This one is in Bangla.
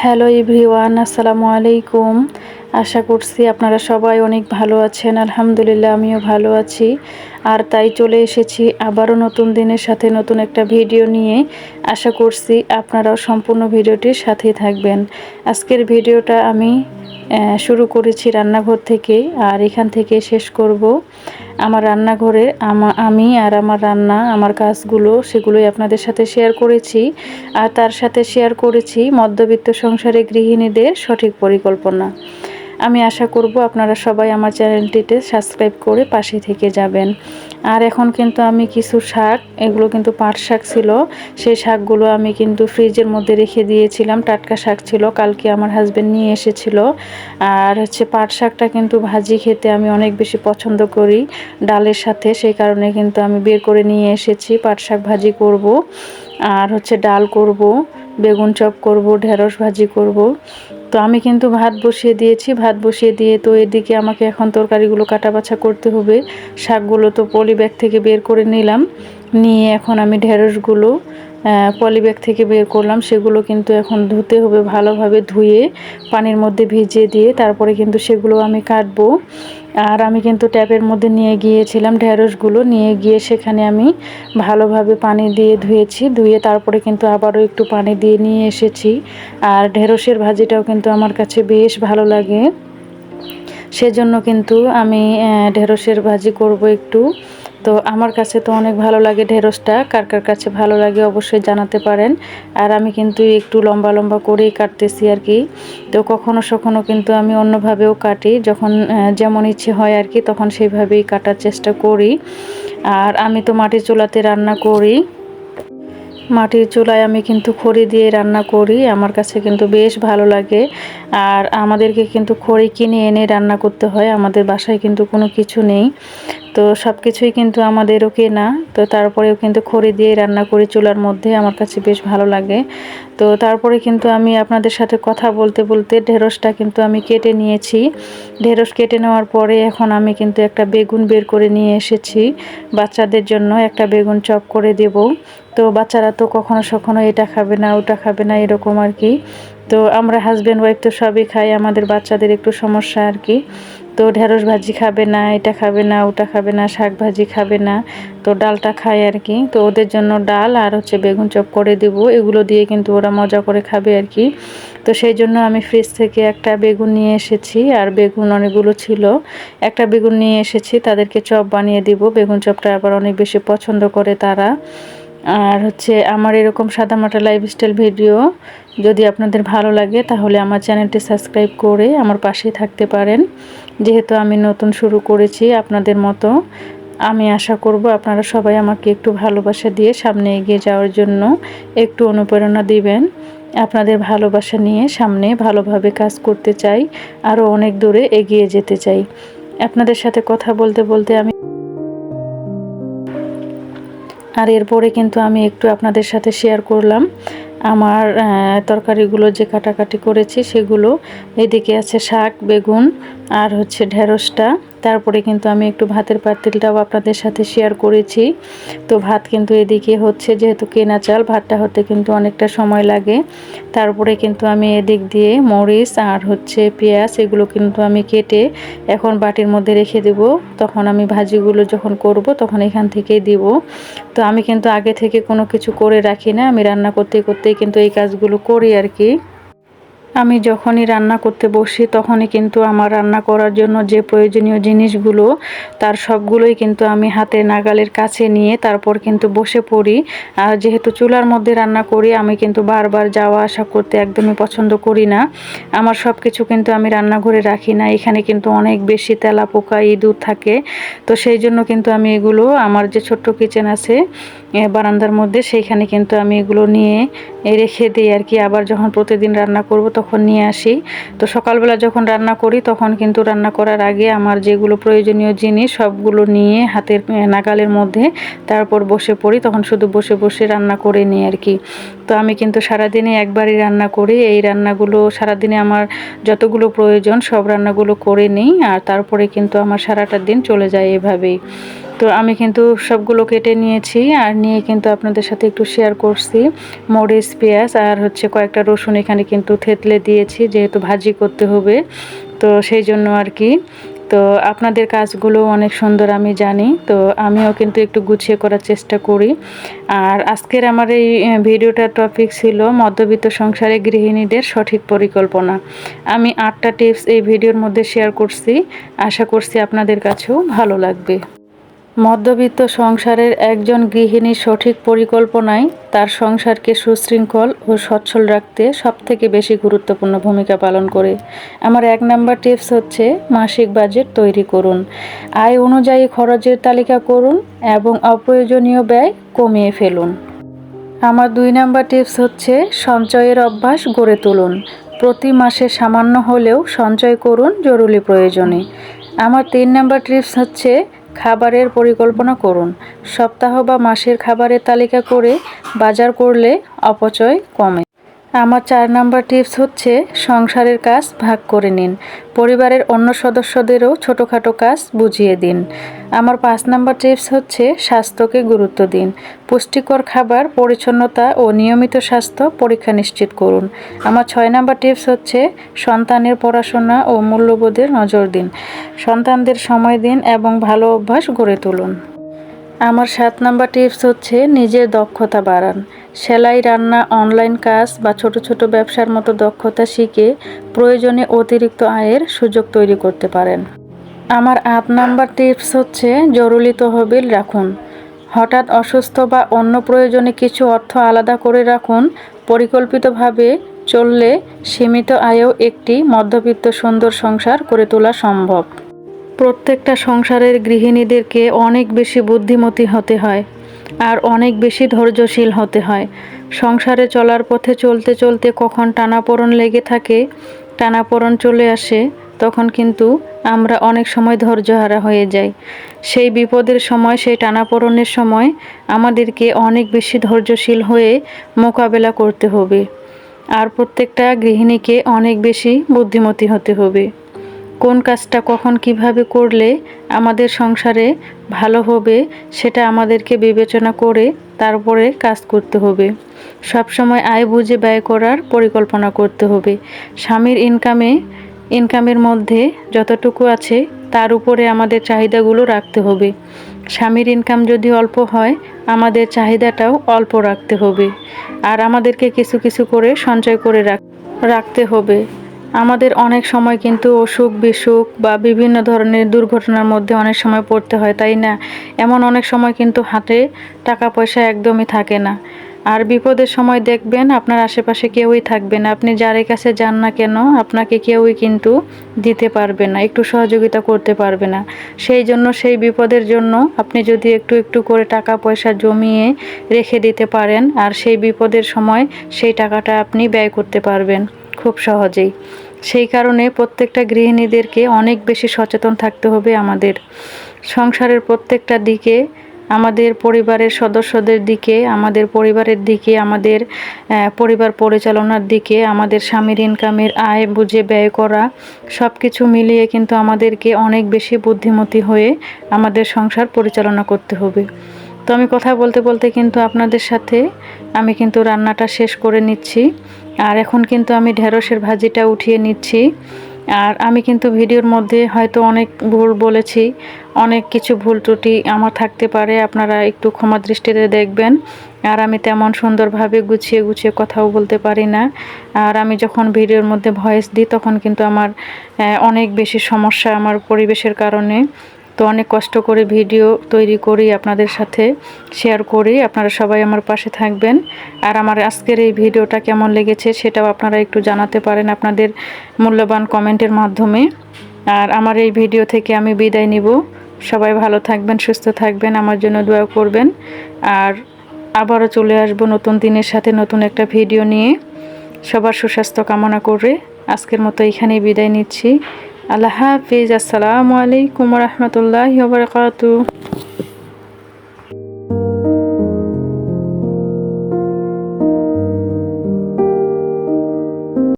হ্যালো এভরিওয়ান, আসসালামু আলাইকুম। আশা করছি আপনারা সবাই অনেক ভালো আছেন। আলহামদুলিল্লাহ আমিও ভালো আছি। আর তাই চলে এসেছি আবারও নতুন দিনের সাথে নতুন একটা ভিডিও নিয়ে। আশা করছি আপনারাও সম্পূর্ণ ভিডিওটির সাথেই থাকবেন। আজকের ভিডিওটা আমি শুরু করেছি রান্নাঘর থেকে, আর এখান থেকে শেষ করব আমার রান্নাঘরে। আমি আর আমার রান্না, আমার কাজগুলো, সেগুলোই আপনাদের সাথে শেয়ার করেছি। আর তার সাথে শেয়ার করেছি মধ্যবিত্ত সংসারে গৃহিণীদের সঠিক পরিকল্পনা। আমি আশা করব আপনারা সবাই আমার চ্যানেলটিতে সাবস্ক্রাইব করে পাশে থেকে যাবেন। আর এখন কিন্তু আমি কিছু শাক, এগুলো কিন্তু পাট শাক ছিল, সেই শাকগুলো আমি কিন্তু ফ্রিজের মধ্যে রেখে দিয়েছিলাম। টাটকা শাক ছিল, কালকে আমার হাজবেন্ড নিয়ে এসেছিল। আর পাট শাকটা কিন্তু ভাজি খেতে আমি অনেক বেশি পছন্দ করি ডালের সাথে, সেই কারণে কিন্তু আমি বের করে নিয়ে এসেছি। পাট শাক ভাজি করব, আর ডাল করব, বেগুন চপ করব, ঢেঁড়স ভাজি করব। তো আমি কিন্তু ভাত বসিয়ে দিয়েছি। ভাত বসিয়ে দিয়ে তো এদিকে আমাকে এখন তরকারিগুলো কাটা বাছা করতে হবে। শাকগুলো তো পলি ব্যাগ থেকে বের করে নিলাম, নিয়ে এখন আমি ঢেঁড়সগুলো পলি ব্যাগ থেকে বের করলাম। সেগুলো কিন্তু এখন ধুতে হবে, ভালোভাবে ধুয়ে পানির মধ্যে ভিজিয়ে দিয়ে তারপরে কিন্তু সেগুলো আমি কাটবো। আর আমি কিন্তু ট্যাপের মধ্যে নিয়ে গিয়েছিলাম ঢেঁড়সগুলো, নিয়ে গিয়ে সেখানে আমি ভালোভাবে পানি দিয়ে ধুয়েছি। ধুয়ে তারপরে কিন্তু আবারও একটু পানি দিয়ে নিয়ে এসেছি। আর ঢেঁড়সের ভাজিটাও কিন্তু আমার কাছে বেশ ভালো লাগে, সেজন্য কিন্তু আমি ঢেঁড়সের ভাজি করব একটু। তো আমার কাছে তো অনেক ভালো লাগে ঢেঁড়সটা, কার কার কাছে ভালো লাগে অবশ্যই জানাতে পারেন। আর আমি কিন্তু একটু লম্বা লম্বা করেই কাটতেছি আর কি। তো কখনো সখনো কিন্তু আমি অন্যভাবেও কাটি, যখন যেমন ইচ্ছে হয় আর কি, তখন সেইভাবেই কাটার চেষ্টা করি। আর আমি তো মাটির চুলাতে রান্না করি, মাটির চুলায় আমি কিন্তু খড়ি দিয়ে রান্না করি। আমার কাছে কিন্তু বেশ ভালো লাগে। আর আমাদেরকে কিন্তু খড়ি কিনে এনে রান্না করতে হয়, আমাদের বাসায় কিন্তু কোনো কিছু নেই। তো সব কিছুই কিন্তু আমাদেরও কেনা। তো তারপরেও কিন্তু খড়ি দিয়ে রান্না করি চুলার মধ্যে, আমার কাছে বেশ ভালো লাগে। তো তারপরে কিন্তু আমি আপনাদের সাথে কথা বলতে বলতে ঢেঁড়সটা কিন্তু আমি কেটে নিয়েছি। ঢেঁড়স কেটে নেওয়ার পরে এখন আমি কিন্তু একটা বেগুন বের করে নিয়ে এসেছি। বাচ্চাদের জন্য একটা বেগুন চপ করে দেব। তো বাচ্চারা তো কখনো সখনো এটা খাবে না, ওটা খাবে না, এরকম আর কি। তো আমরা হাজব্যান্ড ওয়াইফ তো সবই খাই, আমাদের বাচ্চাদের একটু সমস্যা আর কি। তো ঢেঁড়স ভাজি খাবে না, এটা খাবে না, ওটা খাবে না, শাক ভাজি খাবে না, তো ডালটা খায় আর কি। তো ওদের জন্য ডাল আর বেগুন চপ করে দেব, এগুলো দিয়ে কিন্তু ওরা মজা করে খাবে আর কি। তো সেই জন্য আমি ফ্রিজ থেকে একটা বেগুন নিয়ে এসেছি, আর বেগুন অনেকগুলো ছিল, একটা বেগুন নিয়ে এসেছি, তাদেরকে চপ বানিয়ে দিব। বেগুন চপটা আবার অনেক বেশি পছন্দ করে তারা। আর আমার এরকম সাদামাটা লাইফস্টাইল ভিডিও যদি আপনাদের ভালো লাগে, তাহলে আমার চ্যানেলটি সাবস্ক্রাইব করে আমার পাশেই থাকতে পারেন। যেহেতু আমি নতুন শুরু করেছি আপনাদের মতো, আমি আশা করব আপনারা সবাই আমাকে একটু ভালোবাসা দিয়ে সামনে এগিয়ে যাওয়ার জন্য একটু অনুপ্রেরণা দিবেন। আপনাদের ভালোবাসা নিয়ে সামনে ভালোভাবে কাজ করতে চাই, আরও অনেক দূরে এগিয়ে যেতে চাই। আপনাদের সাথে কথা বলতে বলতে আর এরপরে কিন্তু আমি একটু আপনাদের সাথে শেয়ার করলাম আমার তরকারিগুলো যে কাটাকাটি করেছি সেগুলো। এদিকে আছে শাক, বেগুন আর ঢেঁড়সটা। তারপরে কিন্তু আমি একটু ভাতের পাতিলটাও আপনাদের সাথে শেয়ার করেছি। তো ভাত কিন্তু এদিকে যেহেতু কেনা চাল, ভাতটা হতে কিন্তু অনেকটা সময় লাগে। তারপরে কিন্তু আমি এদিক দিয়ে মরিচ আর পেঁয়াজ, এগুলো কিন্তু আমি কেটে এখন বাটির মধ্যে রেখে দেব। তখন আমি ভাজিগুলো যখন করব তখন এখান থেকেই দিব। তো আমি কিন্তু আগে থেকে কোনো কিছু করে রাখি না, আমি রান্না করতে করতেই কিন্তু এই কাজগুলো করি আর কি। আমি যখনই রান্না করতে বসি তখনই কিন্তু আমার রান্না করার জন্য যে প্রয়োজনীয় জিনিসগুলো, তার সবগুলোই কিন্তু আমি হাতের নাগালের কাছে নিয়ে তারপর কিন্তু বসে পড়ি। আর যেহেতু চুলার মধ্যে রান্না করি, আমি কিন্তু বারবার যাওয়া আসা করতে একদমই পছন্দ করি না। আমার সব কিছু কিন্তু আমি রান্নাঘরে রাখি না, এখানে কিন্তু অনেক বেশি তেলাপোকা, ইঁদুর থাকে। তো সেই জন্য কিন্তু আমি এগুলো আমার যে ছোট্ট কিচেন আছে বারান্দার মধ্যে, সেইখানে কিন্তু আমি এগুলো নিয়ে রেখে দিই আর কি। আবার যখন প্রতিদিন রান্না করব তখন নিয়ে আসি। তো সকালবেলা যখন রান্না করি তখন কিন্তু রান্না করার আগে আমার যেগুলো প্রয়োজনীয় জিনিস সবগুলো নিয়ে হাতের নাগালের মধ্যে তারপর বসে পড়ি, তখন শুধু বসে বসে রান্না করে নিই আর কি। তো আমি কিন্তু সারাদিনে একবারই রান্না করি, এই রান্নাগুলো সারাদিনে আমার যতগুলো প্রয়োজন সব রান্নাগুলো করে নিই, আর তারপরে কিন্তু আমার সারাটা দিন চলে যায় এভাবেই। তো আমি কিন্তু সবগুলো কেটে নিয়েছি, আর নিয়ে কিন্তু আপনাদের সাথে একটু শেয়ার করছি। মরিচ, পেঁয়াজ আর হচ্ছে কয়েকটা রসুন এখানে কিন্তু থেতলে দিয়েছি, যেহেতু ভাজি করতে হবে, তো সেই জন্য আর কি। তো আপনাদের কাজগুলো অনেক সুন্দর আমি জানি, তো আমিও কিন্তু একটু গুছিয়ে করার চেষ্টা করি। আর আজকের আমার এই ভিডিওটার টপিক ছিল মধ্যবিত্ত সংসারে গৃহিণীদের সঠিক পরিকল্পনা। আমি 8টা টিপস এই ভিডিওর মধ্যে শেয়ার করছি, আশা করছি আপনাদের কাছেও ভালো লাগবে। মধ্যবিত্ত সংসারের একজন গৃহিণীর সঠিক পরিকল্পনায় তার সংসারকে সুশৃঙ্খল ও সচ্ছল রাখতে সবথেকে বেশি গুরুত্বপূর্ণ ভূমিকা পালন করে। আমার 1 নাম্বার টিপস হচ্ছে মাসিক বাজেট তৈরি করুন। আয় অনুযায়ী খরচের তালিকা করুন এবং অপ্রয়োজনীয় ব্যয় কমিয়ে ফেলুন। আমার 2 নাম্বার টিপস হচ্ছে সঞ্চয়ের অভ্যাস গড়ে তুলুন। প্রতি মাসে সামান্য হলেও সঞ্চয় করুন জরুরি প্রয়োজনে। আমার 3 নাম্বার টিপস হচ্ছে খাবারের পরিকল্পনা করুন। সপ্তাহ বা মাসের খাবারের তালিকা করে বাজার করলে অপচয় কমে। আমার 4 নাম্বার টিপস হচ্ছে সংসারের কাজ ভাগ করে নিন। পরিবারের অন্য সদস্যদেরও ছোটোখাটো কাজ বুঝিয়ে দিন। আমার 5 নাম্বার টিপস হচ্ছে স্বাস্থ্যকে গুরুত্ব দিন। পুষ্টিকর খাবার, পরিচ্ছন্নতা ও নিয়মিত স্বাস্থ্য পরীক্ষা নিশ্চিত করুন। আমার 6 নাম্বার টিপস হচ্ছে সন্তানের পড়াশোনা ও মূল্যবোধের নজর দিন। সন্তানদের সময় দিন এবং ভালো অভ্যাস গড়ে তুলুন। আমার 7 নাম্বার টিপস হচ্ছে নিজের দক্ষতা বাড়ান। সেলাই, রান্না, অনলাইন কাজ বা ছোট ছোট ব্যবসার মতো দক্ষতা শিখে প্রয়োজনে অতিরিক্ত আয়ের সুযোগ তৈরি করতে পারেন। আমার 8 নাম্বার টিপস হচ্ছে জরুরি তহবিল রাখুন। হঠাৎ অসুস্থ বা অন্য প্রয়োজনে কিছু অর্থ আলাদা করে রাখুন। পরিকল্পিতভাবে চললে সীমিত আয়েও একটি মধ্যবিত্ত সুন্দর সংসার করে তোলা সম্ভব। প্রত্যেকটা সংসারের গৃহিণীদেরকে অনেক বেশি বুদ্ধিমতী হতে হয় আর অনেক বেশি ধৈর্যশীল হতে হয়। সংসারে চলার পথে চলতে চলতে কখন টানাপোড়েন লেগে থাকে, টানাপোড়েন চলে আসে, তখন কিন্তু আমরা অনেক সময় ধৈর্যহারা হয়ে যাই। সেই বিপদের সময়, সেই টানাপোড়েনের সময় আমাদেরকে অনেক বেশি ধৈর্যশীল হয়ে মোকাবেলা করতে হবে। আর প্রত্যেকটা গৃহিণীকে অনেক বেশি বুদ্ধিমতী হতে হবে। কোন কাজটা কখন কিভাবে করলে আমাদের সংসারে ভালো হবে সেটা আমাদেরকে বিবেচনা করে তারপরে কাজ করতে হবে। সবসময় আয় বুঝে ব্যয় করার পরিকল্পনা করতে হবে। স্বামীর ইনকামের মধ্যে যতটুকু আছে তার উপরে আমাদের চাহিদাগুলো রাখতে হবে। স্বামীর ইনকাম যদি অল্প হয়, আমাদের চাহিদাটাও অল্প রাখতে হবে। আর আমাদেরকে কিছু কিছু করে সঞ্চয় করে রাখতে হবে। আমাদের অনেক সময় কিন্তু অসুখ বিসুখ বা বিভিন্ন ধরনের দুর্ঘটনার মধ্যে অনেক সময় পড়তে হয়, তাই না? এমন অনেক সময় কিন্তু হাতে টাকা পয়সা একদমই থাকে না। আর বিপদের সময় দেখবেন আপনার আশেপাশে কেউই থাকবে না। আপনি যার কাছে যান না কেন, আপনাকে কেউই কিন্তু দিতে পারবে না, একটু সহযোগিতা করতে পারবে না। সেই জন্য সেই বিপদের জন্য আপনি যদি একটু একটু করে টাকা পয়সা জমিয়ে রেখে দিতে পারেন, আর সেই বিপদের সময় সেই টাকাটা আপনি ব্যয় করতে পারবেন খুব সহজেই। সেই কারণে প্রত্যেকটা গৃহিণীদেরকে অনেক বেশি সচেতন থাকতে হবে। আমাদের সংসারের প্রত্যেকটা দিকে, আমাদের পরিবারের সদস্যদের দিকে, আমাদের পরিবারের দিকে, আমাদের পরিবার পরিচালনার দিকে, আমাদের স্বামীর ইনকামের আয় বুঝে ব্যয় করা, সব কিছু মিলিয়ে কিন্তু আমাদেরকে অনেক বেশি বুদ্ধিমতী হয়ে আমাদের সংসার পরিচালনা করতে হবে। তো আমি কথা বলতে বলতে কিন্তু আপনাদের সাথে আমি কিন্তু রান্নাটা শেষ করে নিচ্ছি। আর এখন কিন্তু আমি ঢেঁড়সের ভাজিটা উঠিয়ে নিচ্ছি। আর আমি কিন্তু ভিডিওর মধ্যে হয়তো অনেক ভুল বলেছি, অনেক কিছু ভুল ত্রুটি আমার থাকতে পারে, আপনারা একটু ক্ষমা দৃষ্টিতে দেখবেন। আর আমি তেমন সুন্দরভাবে গুছিয়ে গুছিয়ে কথাও বলতে পারি না। আর আমি যখন ভিডিওর মধ্যে ভয়েস দিই তখন কিন্তু আমার অনেক বেশি সমস্যা আমার পরিবেশের কারণে। তো অনেক কষ্ট করে ভিডিও তৈরি করি, আপনাদের সাথে শেয়ার করি। আপনারা সবাই আমার পাশে থাকবেন। আর আমার আজকের এই ভিডিওটা কেমন লেগেছে সেটাও আপনারা একটু জানাতে পারেন আপনাদের মূল্যবান কমেন্টের মাধ্যমে। আর আমার এই ভিডিও থেকে আমি বিদায় নিব। সবাই ভালো থাকবেন, সুস্থ থাকবেন, আমার জন্য দোয়া করবেন। আর আবারও চলে আসবো নতুন দিনের সাথে নতুন একটা ভিডিও নিয়ে। সবার সুস্বাস্থ্য কামনা করে আজকের মতো এখানেই বিদায় নিচ্ছি। আল্লাহ হাফিজ। আসসালামু আলাইকুম ওয়া রাহমাতুল্লাহি ওয়া বারাকাতুহু।